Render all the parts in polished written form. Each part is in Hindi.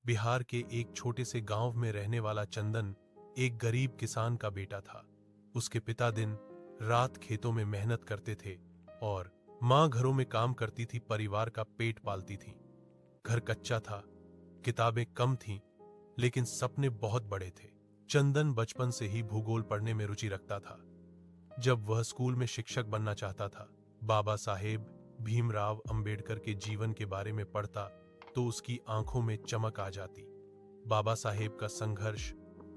बिहार के एक छोटे से गांव में रहने वाला चंदन एक गरीब किसान का बेटा था। उसके पिता दिन रात खेतों में मेहनत करते थे और मां घरों में काम करती थी, परिवार का पेट पालती थी। घर कच्चा था, किताबें कम थीं, लेकिन सपने बहुत बड़े थे। चंदन बचपन से ही भूगोल पढ़ने में रुचि रखता था। जब वह स्कूल में शिक्षक बनना चाहता था, बाबा साहेब भीमराव अंबेडकर के जीवन के बारे में पढ़ता तो उसकी आंखों में चमक आ जाती। बाबा साहेब का संघर्ष,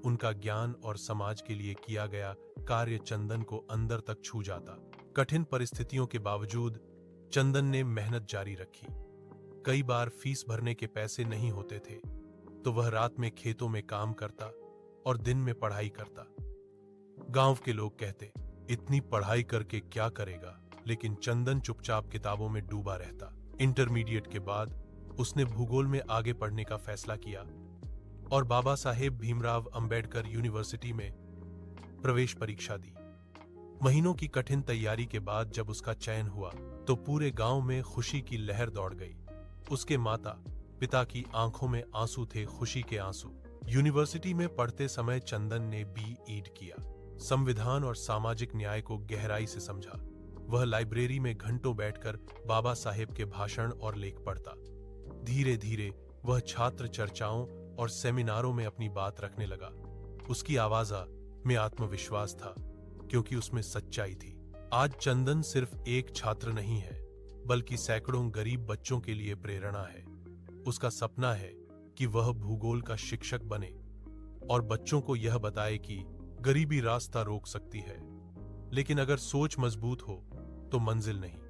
उनका ज्ञान और समाज के लिए किया गया कार्य चंदन को अंदर तक छू जाता। कठिन परिस्थितियों के बावजूद चंदन ने मेहनत जारी रखी। कई बार फीस भरने के पैसे नहीं होते थे तो वह रात में खेतों में काम करता और दिन में पढ़ाई करता। गांव के लोग कहते, इतनी पढ़ाई करके क्या करेगा, लेकिन चंदन चुपचाप किताबों में डूबा रहता। इंटरमीडिएट के बाद उसने भूगोल में आगे पढ़ने का फैसला किया और बाबा साहेब भीमराव अंबेडकर यूनिवर्सिटी में प्रवेश परीक्षा दी। महीनों की कठिन तैयारी के बाद जब उसका चयन हुआ तो पूरे गांव में खुशी की लहर दौड़ गई। उसके माता पिता की आंखों में आंसू थे, खुशी के आंसू। यूनिवर्सिटी में पढ़ते समय चंदन ने बीएड किया, संविधान और सामाजिक न्याय को गहराई से समझा। वह लाइब्रेरी में घंटों बैठकर बाबा साहेब के भाषण और लेख पढ़ता। धीरे धीरे वह छात्र चर्चाओं और सेमिनारों में अपनी बात रखने लगा। उसकी आवाज में आत्मविश्वास था क्योंकि उसमें सच्चाई थी। आज चंदन सिर्फ एक छात्र नहीं है, बल्कि सैकड़ों गरीब बच्चों के लिए प्रेरणा है। उसका सपना है कि वह भूगोल का शिक्षक बने और बच्चों को यह बताए कि गरीबी रास्ता रोक सकती है, लेकिन अगर सोच मजबूत हो तो मंजिल नहीं।